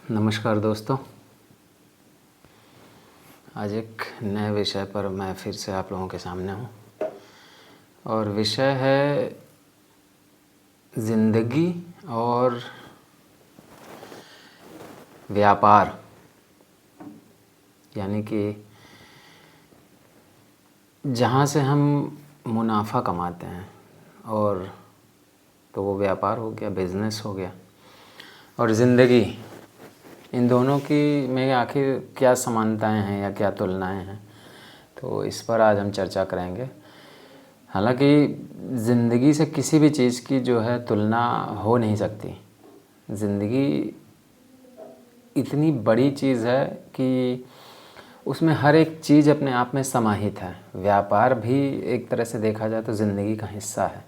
नमस्कार दोस्तों। आज एक नए विषय पर मैं फिर से आप लोगों के सामने हूँ और विषय है ज़िंदगी और व्यापार। यानी कि जहाँ से हम मुनाफा कमाते हैं और तो वो व्यापार हो गया, बिज़नेस हो गया, और ज़िंदगी, इन दोनों की में आखिर क्या समानताएं हैं या क्या तुलनाएं हैं, तो इस पर आज हम चर्चा करेंगे। हालांकि ज़िंदगी से किसी भी चीज़ की जो है तुलना हो नहीं सकती। ज़िंदगी इतनी बड़ी चीज़ है कि उसमें हर एक चीज़ अपने आप में समाहित है। व्यापार भी एक तरह से देखा जाए तो ज़िंदगी का हिस्सा है,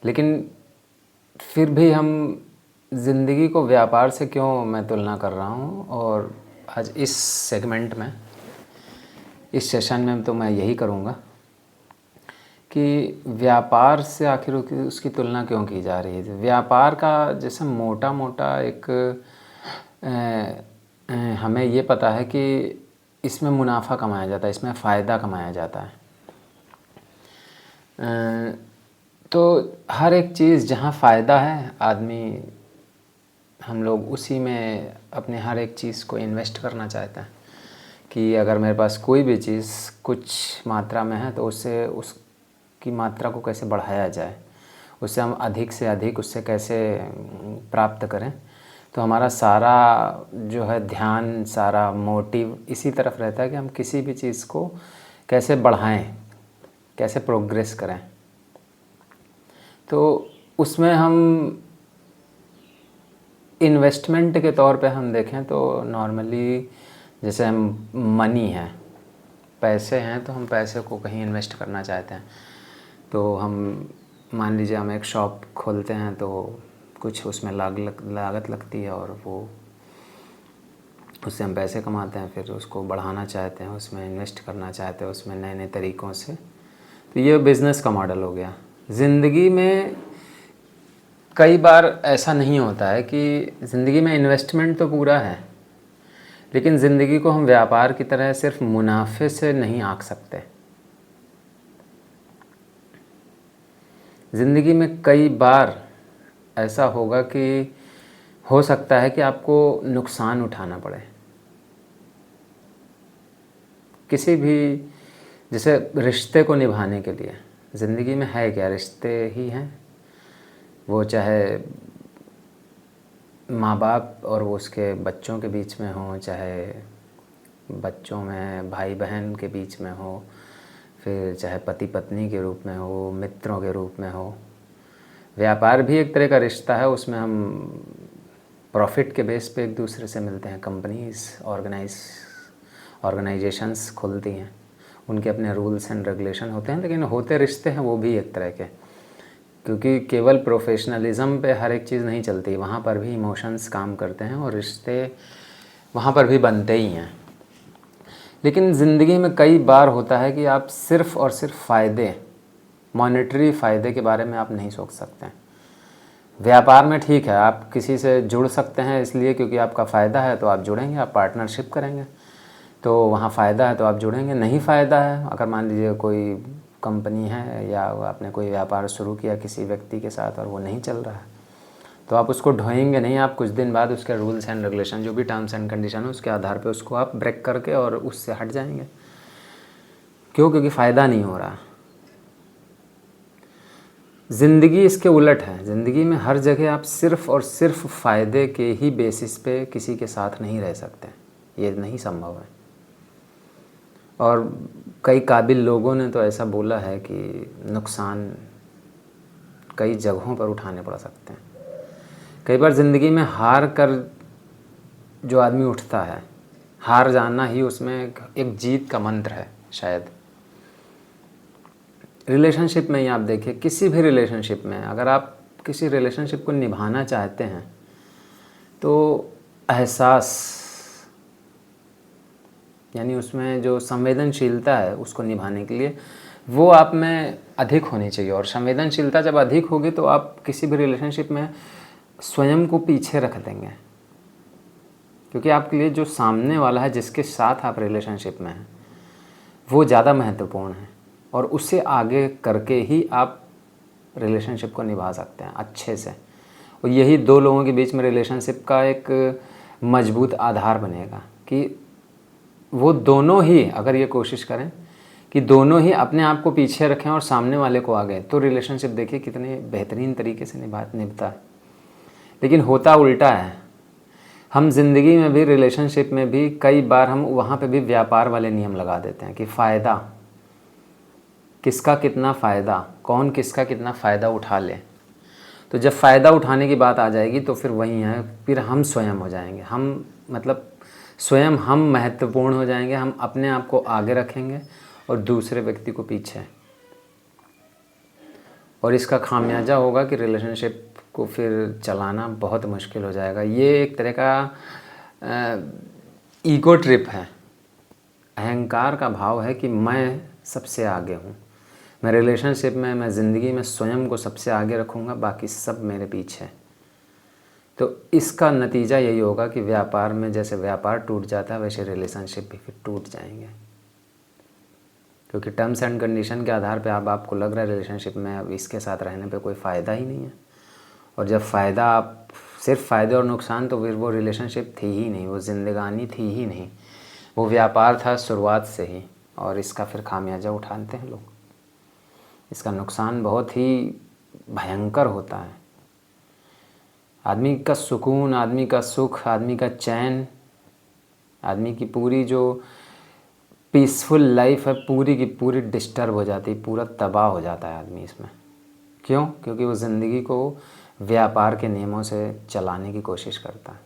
लेकिन फिर भी हम ज़िंदगी को व्यापार से क्यों मैं तुलना कर रहा हूँ, और आज इस सेगमेंट में, इस सेशन में तो मैं यही करूँगा कि व्यापार से आखिर उसकी तुलना क्यों की जा रही है। व्यापार का जैसे मोटा मोटा एक हमें ये पता है कि इसमें मुनाफा कमाया जाता है, इसमें फ़ायदा कमाया जाता है। तो हर एक चीज़ जहाँ फ़ायदा है, आदमी, हम लोग उसी में अपने हर एक चीज़ को इन्वेस्ट करना चाहते हैं कि अगर मेरे पास कोई भी चीज़ कुछ मात्रा में है तो उससे उसकी मात्रा को कैसे बढ़ाया जाए, उससे हम अधिक से अधिक उससे कैसे प्राप्त करें। तो हमारा सारा जो है ध्यान, सारा मोटिव इसी तरफ रहता है कि हम किसी भी चीज़ को कैसे बढ़ाएं, कैसे प्रोग्रेस करें। तो उसमें हम इन्वेस्टमेंट के तौर पे हम देखें तो नॉर्मली जैसे हम मनी है, पैसे हैं, तो हम पैसे को कहीं इन्वेस्ट करना चाहते हैं। तो हम मान लीजिए हम एक शॉप खोलते हैं तो कुछ उसमें लागत लगती है और वो उससे हम पैसे कमाते हैं, फिर उसको बढ़ाना चाहते हैं, उसमें इन्वेस्ट करना चाहते हैं, उसमें नए नए तरीक़ों से। तो ये बिज़नेस का मॉडल हो गया। ज़िंदगी में कई बार ऐसा नहीं होता है कि ज़िंदगी में इन्वेस्टमेंट तो पूरा है, लेकिन ज़िंदगी को हम व्यापार की तरह सिर्फ मुनाफे से नहीं आंक सकते। ज़िंदगी में कई बार ऐसा होगा कि हो सकता है कि आपको नुकसान उठाना पड़े किसी भी, जैसे रिश्ते को निभाने के लिए। ज़िंदगी में है क्या, रिश्ते ही हैं। वो चाहे माँ बाप और वो उसके बच्चों के बीच में हो, चाहे बच्चों में भाई बहन के बीच में हो, फिर चाहे पति पत्नी के रूप में हो, मित्रों के रूप में हो। व्यापार भी एक तरह का रिश्ता है, उसमें हम प्रॉफिट के बेस पे एक दूसरे से मिलते हैं। कंपनीज ऑर्गेनाइजेशंस खुलती हैं, उनके अपने रूल्स एंड रेगुलेशन होते हैं, लेकिन होते रिश्ते हैं वो भी एक तरह के, क्योंकि केवल प्रोफेशनलिज्म पे हर एक चीज़ नहीं चलती, वहाँ पर भी इमोशंस काम करते हैं और रिश्ते वहाँ पर भी बनते ही हैं। लेकिन ज़िंदगी में कई बार होता है कि आप सिर्फ़ और सिर्फ फ़ायदे, मॉनेटरी फ़ायदे के बारे में आप नहीं सोच सकते। व्यापार में ठीक है, आप किसी से जुड़ सकते हैं इसलिए क्योंकि आपका फ़ायदा है तो आप जुड़ेंगे, आप पार्टनरशिप करेंगे, तो वहाँ फ़ायदा है तो आप जुड़ेंगे। नहीं फ़ायदा है, अगर मान लीजिए कोई कंपनी है या आपने कोई व्यापार शुरू किया किसी व्यक्ति के साथ और वो नहीं चल रहा है, तो आप उसको ढोएंगे नहीं। आप कुछ दिन बाद उसके रूल्स एंड रेगुलेशन, जो भी टर्म्स एंड कंडीशन है, उसके आधार पे उसको आप ब्रेक करके और उससे हट जाएंगे। क्यों? क्योंकि फ़ायदा नहीं हो रहा। ज़िंदगी इसके उलट है। ज़िंदगी में हर जगह आप सिर्फ़ और सिर्फ फ़ायदे के ही बेसिस पे किसी के साथ नहीं रह सकते, ये नहीं संभव है। और कई काबिल लोगों ने तो ऐसा बोला है कि नुकसान कई जगहों पर उठाने पड़ सकते हैं। कई बार ज़िंदगी में हार कर जो आदमी उठता है, हार जाना ही उसमें एक जीत का मंत्र है शायद। रिलेशनशिप में ही आप देखिए, किसी भी रिलेशनशिप में अगर आप किसी रिलेशनशिप को निभाना चाहते हैं तो एहसास, यानी उसमें जो संवेदनशीलता है उसको निभाने के लिए वो आप में अधिक होनी चाहिए। और संवेदनशीलता जब अधिक होगी तो आप किसी भी रिलेशनशिप में स्वयं को पीछे रख देंगे। क्योंकि आपके लिए जो सामने वाला है, जिसके साथ आप रिलेशनशिप में हैं, वो ज़्यादा महत्वपूर्ण है, और उससे आगे करके ही आप रिलेशनशिप को निभा सकते हैं अच्छे से। और यही दो लोगों के बीच में रिलेशनशिप का एक मजबूत आधार बनेगा कि वो दोनों ही अगर ये कोशिश करें कि दोनों ही अपने आप को पीछे रखें और सामने वाले को आगे, तो रिलेशनशिप देखिए कितने बेहतरीन तरीके से निभता है। लेकिन होता उल्टा है। हम ज़िंदगी में भी, रिलेशनशिप में भी कई बार हम वहाँ पे भी व्यापार वाले नियम लगा देते हैं कि फ़ायदा, किसका कितना फ़ायदा, कौन किसका कितना फ़ायदा उठा ले। तो जब फ़ायदा उठाने की बात आ जाएगी तो फिर वही है, फिर हम स्वयं हो जाएंगे, हम मतलब स्वयं हम महत्वपूर्ण हो जाएंगे, हम अपने आप को आगे रखेंगे और दूसरे व्यक्ति को पीछे। और इसका खामियाजा होगा कि रिलेशनशिप को फिर चलाना बहुत मुश्किल हो जाएगा। ये एक तरह का ईगो ट्रिप है, अहंकार का भाव है कि मैं सबसे आगे हूँ, मैं रिलेशनशिप में, मैं ज़िंदगी में स्वयं को सबसे आगे रखूँगा, बाकी सब मेरे पीछे। तो इसका नतीजा यही होगा कि व्यापार में जैसे व्यापार टूट जाता है, वैसे रिलेशनशिप भी फिर टूट जाएंगे। क्योंकि टर्म्स एंड कंडीशन के आधार पे आपको लग रहा है रिलेशनशिप में अब इसके साथ रहने पे कोई फ़ायदा ही नहीं है। और जब फ़ायदा, आप सिर्फ फ़ायदे और नुकसान, तो फिर वो रिलेशनशिप थी ही नहीं, वो ज़िंदगानी थी ही नहीं, वो व्यापार था शुरुआत से ही। और इसका फिर खामियाजा उठाते हैं लोग। इसका नुकसान बहुत ही भयंकर होता है। आदमी का सुकून, आदमी का सुख, आदमी का चैन, आदमी की पूरी जो पीसफुल लाइफ है, पूरी की पूरी डिस्टर्ब हो जाती है, पूरा तबाह हो जाता है आदमी इसमें। क्यों? क्योंकि वो ज़िंदगी को व्यापार के नियमों से चलाने की कोशिश करता है।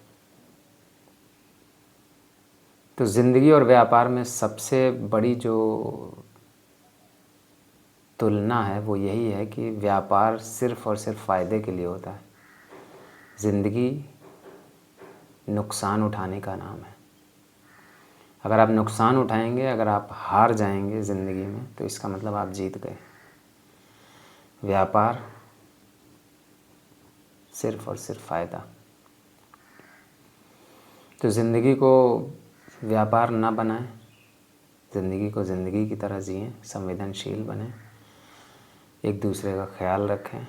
तो ज़िंदगी और व्यापार में सबसे बड़ी जो तुलना है वो यही है कि व्यापार सिर्फ़ और सिर्फ फ़ायदे के लिए होता है, ज़िंदगी नुकसान उठाने का नाम है। अगर आप नुकसान उठाएंगे, अगर आप हार जाएंगे ज़िंदगी में, तो इसका मतलब आप जीत गए। व्यापार सिर्फ़ और सिर्फ फ़ायदा। तो ज़िंदगी को व्यापार ना बनाएं, ज़िंदगी को ज़िंदगी की तरह जिएं, संवेदनशील बनें, एक दूसरे का ख्याल रखें।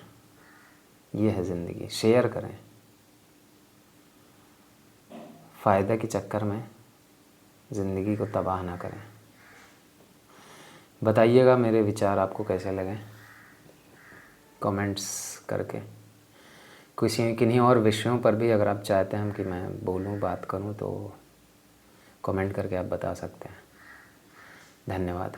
ये है ज़िंदगी। शेयर करें। फ़ायदे के चक्कर में ज़िंदगी को तबाह ना करें। बताइएगा मेरे विचार आपको कैसे लगे, कमेंट्स करके। किन्हीं और विषयों पर भी अगर आप चाहते हैं कि मैं बोलूं, बात करूं, तो कमेंट करके आप बता सकते हैं। धन्यवाद।